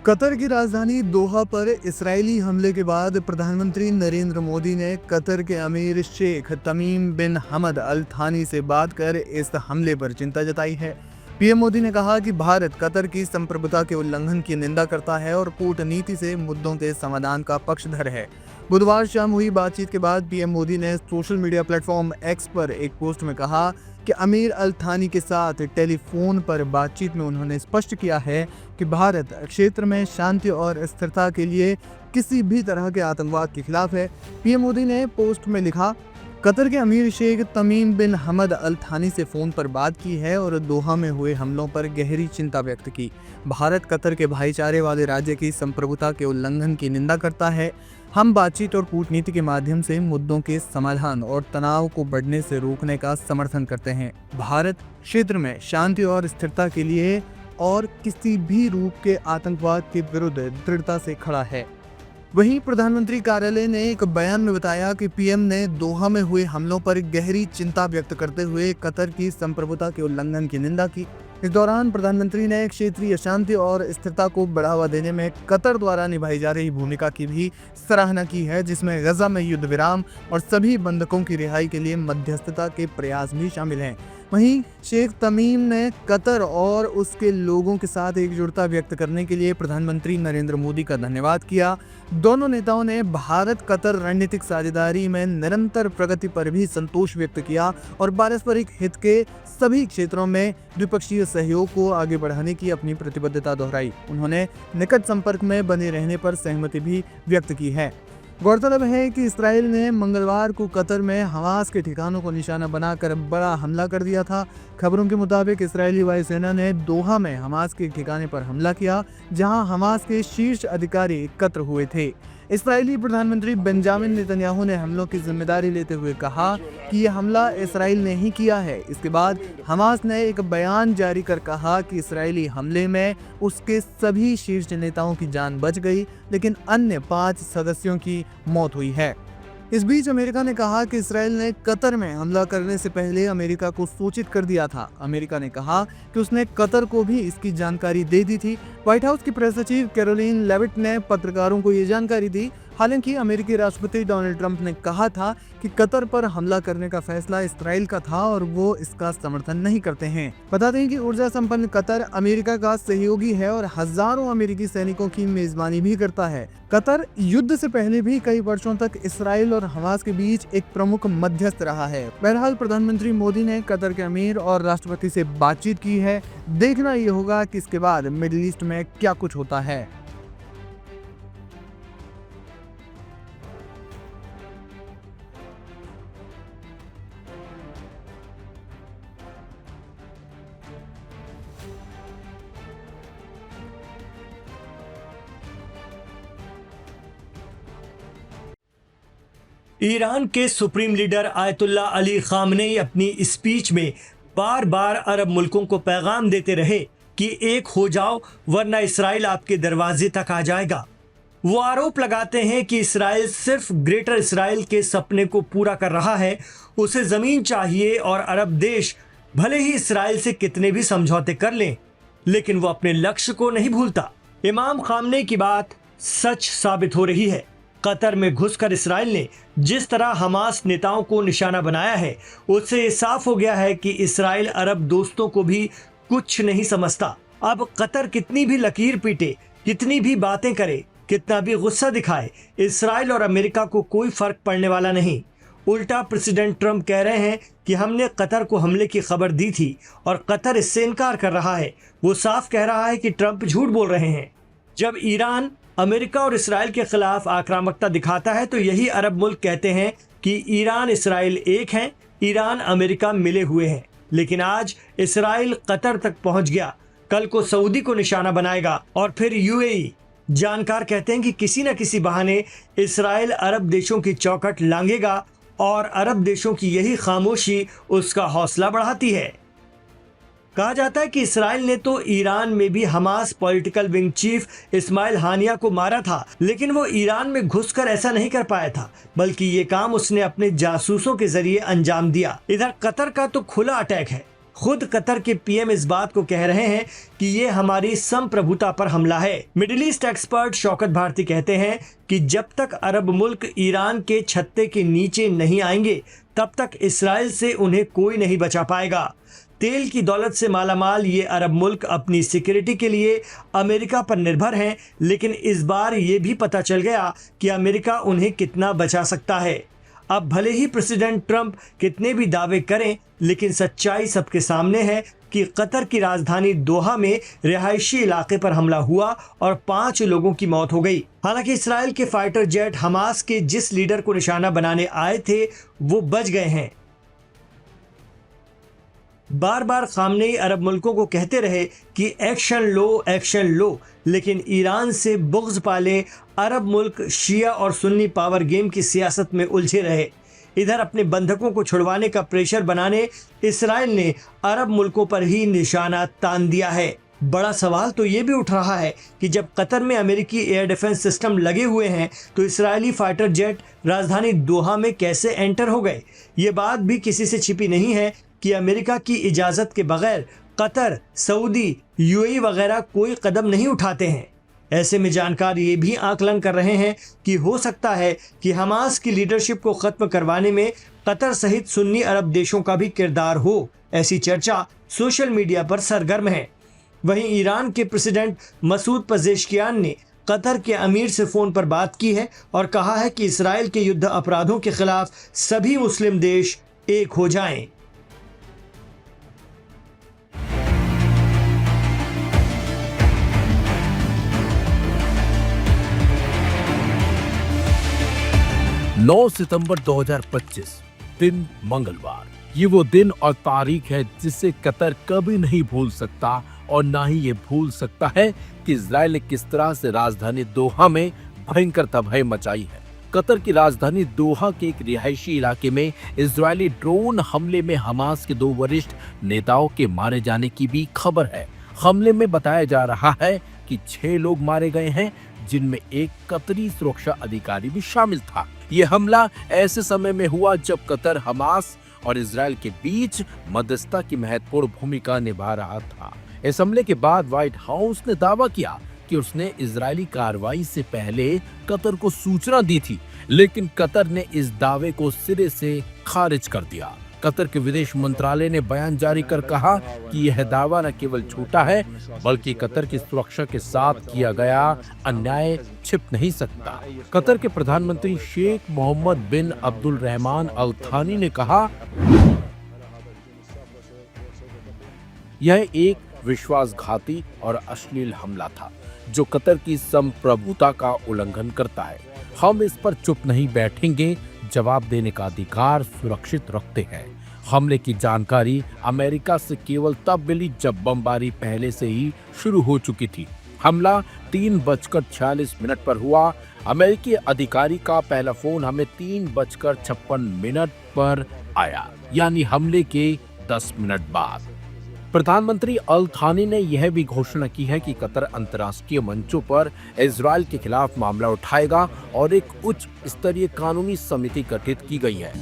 Qatar की राजधानी दोहा पर इस्राएली हमले के बाद प्रधानमंत्री नरेंद्र मोदी ने कतर के अमीर शेख तमीम बिन हमद अल थानी से बात कर इस हमले पर चिंता जताई है। पीएम मोदी ने कहा कि भारत कतर की संप्रभुता के उल्लंघन की निंदा करता है और कूटनीति से मुद्दों के समाधान का पक्षधर है। बुधवार शाम हुई बातचीत के बाद पीएम मोदी ने सोशल मीडिया प्लेटफॉर्म एक्स पर एक पोस्ट में कहा कि अमीर अल थानी के साथ टेलीफोन पर बातचीत में उन्होंने स्पष्ट किया है कि भारत क्षेत्र में शांति और स्थिरता के लिए किसी भी तरह के आतंकवाद के खिलाफ है। पीएम मोदी ने पोस्ट में लिखा, कतर के अमीर शेख तमीम बिन हमद अल थानी से फ़ोन पर बात की है और दोहा में हुए हमलों पर गहरी चिंता व्यक्त की। भारत कतर के भाईचारे वाले राज्य की संप्रभुता के उल्लंघन की निंदा करता है। हम बातचीत और कूटनीति के माध्यम से मुद्दों के समाधान और तनाव को बढ़ने से रोकने का समर्थन करते हैं। भारत क्षेत्र में शांति और स्थिरता के लिए और किसी भी रूप के आतंकवाद के विरुद्ध दृढ़ता से खड़ा है। वहीं प्रधानमंत्री कार्यालय ने एक बयान में बताया कि पीएम ने दोहा में हुए हमलों पर गहरी चिंता व्यक्त करते हुए कतर की संप्रभुता के उल्लंघन की निंदा की। इस दौरान प्रधानमंत्री ने क्षेत्रीय शांति और स्थिरता को बढ़ावा देने में कतर द्वारा निभाई जा रही भूमिका की भी सराहना की है, जिसमें गजा में युद्ध विराम और सभी बंधकों की रिहाई के लिए मध्यस्थता के प्रयास भी शामिल हैं। वहीं शेख तमीम ने कतर और उसके लोगों के साथ एकजुटता व्यक्त करने के लिए प्रधानमंत्री नरेंद्र मोदी का धन्यवाद किया। दोनों नेताओं ने भारत कतर रणनीतिक साझेदारी में निरंतर प्रगति पर भी संतोष व्यक्त किया और पारस्परिक हित के सभी क्षेत्रों में द्विपक्षीय सहयोग को आगे बढ़ाने की अपनी प्रतिबद्धता दोहराई। उन्होंने निकट संपर्क में बने रहने पर सहमति भी व्यक्त की है। गौरतलब है कि इस्राएल ने मंगलवार को कतर में हमास के ठिकानों को निशाना बनाकर बड़ा हमला कर दिया था। खबरों के मुताबिक इस्राएली वायुसेना ने दोहा में हमास के ठिकाने पर हमला किया, जहां हमास के शीर्ष अधिकारी एकत्र हुए थे। इस्राएली प्रधानमंत्री बेंजामिन नेतन्याहू ने हमलों की जिम्मेदारी लेते हुए कहा कि यह हमला इस्राएल ने ही किया है। इसके बाद हमास ने एक बयान जारी कर कहा कि इस्राएली हमले में उसके सभी शीर्ष नेताओं की जान बच गई, लेकिन अन्य 5 सदस्यों की मौत हुई है। इस बीच अमेरिका ने कहा कि इस्राएल ने कतर में हमला करने से पहले अमेरिका को सूचित कर दिया था। अमेरिका ने कहा कि उसने कतर को भी इसकी जानकारी दे दी थी। व्हाइट हाउस की प्रेस सचिव कैरोलिन लेविट ने पत्रकारों को ये जानकारी दी। हालांकि अमेरिकी राष्ट्रपति डोनाल्ड ट्रंप ने कहा था कि कतर पर हमला करने का फैसला इस्राएल का था और वो इसका समर्थन नहीं करते हैं। बता दें कि ऊर्जा संपन्न कतर अमेरिका का सहयोगी है और हजारों अमेरिकी सैनिकों की मेजबानी भी करता है। कतर युद्ध से पहले भी कई वर्षों तक इस्राएल और हमास के बीच एक प्रमुख मध्यस्थ रहा है। बहरहाल प्रधानमंत्री मोदी ने कतर के अमीर और राष्ट्रपति से बातचीत की है। देखना ये होगा कि इसके बाद मिडिल ईस्ट में क्या कुछ होता है। ईरान के supreme leader ayatollah Ali Khamenei अपनी स्पीच में बार बार अरब मुल्कों को पैगाम देते रहे कि एक हो जाओ वरना इसराइल आपके दरवाजे तक आ जाएगा। वो आरोप लगाते हैं कि इसराइल सिर्फ ग्रेटर इसराइल के सपने को पूरा कर रहा है, उसे जमीन चाहिए और अरब देश भले ही इसराइल से कितने भी समझौते कर लें, लेकिन वो अपने लक्ष्य को नहीं भूलता। इमाम खामनेई की बात सच साबित हो रही है। कतर में घुसकर इसराइल ने जिस तरह हमास नेताओं को निशाना बनाया है, उससे साफ हो गया है कि इसराइल अरब दोस्तों को भी कुछ नहीं समझता। अब कतर कितनी भी लकीर पीटे, कितनी भी बातें करे, कितना भी गुस्सा दिखाए, इसराइल और अमेरिका को कोई फर्क पड़ने वाला नहीं। उल्टा प्रेसिडेंट ट्रंप कह रहे हैं कि हमने कतर को हमले की खबर दी थी और कतर इससे इनकार कर रहा है। वो साफ कह रहा है कि ट्रंप झूठ बोल रहे हैं। जब ईरान अमेरिका और इसराइल के खिलाफ आक्रामकता दिखाता है तो यही अरब मुल्क कहते हैं कि ईरान इसराइल एक हैं, ईरान अमेरिका मिले हुए हैं। लेकिन आज इसराइल कतर तक पहुंच गया, कल को सऊदी को निशाना बनाएगा और फिर यूएई। जानकार कहते हैं कि किसी न किसी बहाने इसराइल अरब देशों की चौखट लांघेगा और अरब देशों की यही खामोशी उसका हौसला बढ़ाती है। कहा जाता है कि इसराइल ने तो ईरान में भी Hamas political wing chief Ismail Haniyeh को मारा था, लेकिन वो ईरान में घुसकर ऐसा नहीं कर पाया था, बल्कि ये काम उसने अपने जासूसों के जरिए अंजाम दिया। इधर कतर का तो खुला अटैक है। खुद कतर के पीएम इस बात को कह रहे हैं कि ये हमारी संप्रभुता पर हमला है। Middle East expert Shaukat Bharti कहते हैं कि जब तक अरब मुल्क ईरान के छत्ते के नीचे नहीं आएंगे तब तक इसराइल से उन्हें कोई नहीं बचा पाएगा। तेल की दौलत से मालामाल ये अरब मुल्क अपनी सिक्योरिटी के लिए अमेरिका पर निर्भर हैं, लेकिन इस बार ये भी पता चल गया कि अमेरिका उन्हें कितना बचा सकता है। अब भले ही प्रेसिडेंट ट्रंप कितने भी दावे करें, लेकिन सच्चाई सबके सामने है कि कतर की राजधानी दोहा में रिहायशी इलाके पर हमला हुआ और 5 लोगों की मौत हो गई। हालांकि इसराइल के फाइटर जेट हमास के जिस लीडर को निशाना बनाने आए थे वो बच गए हैं। बार बार खामनेई अरब मुल्कों को कहते रहे कि एक्शन लो, लेकिन ईरान से बुग़्ज़ पाले अरब मुल्क शिया और सुन्नी पावर गेम की सियासत में उलझे रहे। इधर अपने बंधकों को छुड़वाने का प्रेशर बनाने इसराइल ने अरब मुल्कों पर ही निशाना तान दिया है। बड़ा सवाल तो ये भी उठ रहा है कि जब कतर में अमेरिकी एयर डिफेंस सिस्टम लगे हुए हैं तो इसराइली फाइटर जेट राजधानी दोहा में कैसे एंटर हो गए। ये बात भी किसी से छिपी नहीं है कि अमेरिका की इजाज़त के बगैर कतर, सऊदी, यूएई वगैरह कोई कदम नहीं उठाते हैं। ऐसे में जानकार ये भी आकलन कर रहे हैं कि हो सकता है कि हमास की लीडरशिप को ख़त्म करवाने में कतर सहित सुन्नी अरब देशों का भी किरदार हो। ऐसी चर्चा सोशल मीडिया पर सरगर्म है। वहीं ईरान के प्रेसिडेंट मसूद पजेश्कियान ने कतर के अमीर से फ़ोन पर बात की है और कहा है कि इसराइल के युद्ध अपराधों के खिलाफ सभी मुस्लिम देश एक हो जाएं। नौ सितंबर 2025 दिन मंगलवार। ये वो दिन और तारीख है जिसे कतर कभी नहीं भूल सकता और ना ही ये भूल सकता है कि इजराइल ने किस तरह से राजधानी दोहा में भयंकर तबाही मचाई है। कतर की राजधानी दोहा के एक रिहायशी इलाके में इजरायली ड्रोन हमले में हमास के 2 वरिष्ठ नेताओं के मारे जाने की भी खबर है। हमले में बताया जा रहा है कि 6 लोग मारे गए हैं, जिनमें एक कतरी सुरक्षा अधिकारी भी शामिल था। यह हमला ऐसे समय में हुआ जब कतर हमास और इजराइल के बीच मध्यस्थता की महत्वपूर्ण भूमिका निभा रहा था। इस हमले के बाद व्हाइट हाउस ने दावा किया कि उसने इजरायली कार्रवाई से पहले कतर को सूचना दी थी, लेकिन कतर ने इस दावे को सिरे से खारिज कर दिया। कतर के विदेश मंत्रालय ने बयान जारी कर कहा कि यह दावा न केवल झूठा है, बल्कि कतर की सुरक्षा के साथ किया गया अन्याय छिप नहीं सकता। कतर के प्रधानमंत्री शेख मोहम्मद बिन अब्दुल रहमान अल थानी ने कहा, यह एक विश्वासघाती और अश्लील हमला था जो कतर की संप्रभुता का उल्लंघन करता है। हम इस पर चुप नहीं बैठेंगे, जवाब देने का अधिकार सुरक्षित रखते हैं। हमले की जानकारी अमेरिका से केवल तब मिली जब बमबारी पहले से ही शुरू हो चुकी थी। हमला 3:46 पर हुआ। अमेरिकी अधिकारी का पहला फोन हमें 3:56 पर आया, यानी हमले के 10 मिनट बाद। प्रधानमंत्री अल थानी ने यह भी घोषणा की है कि कतर अंतर्राष्ट्रीय मंचों पर इजराइल के खिलाफ मामला उठाएगा और एक उच्च स्तरीय कानूनी समिति गठित की गई है।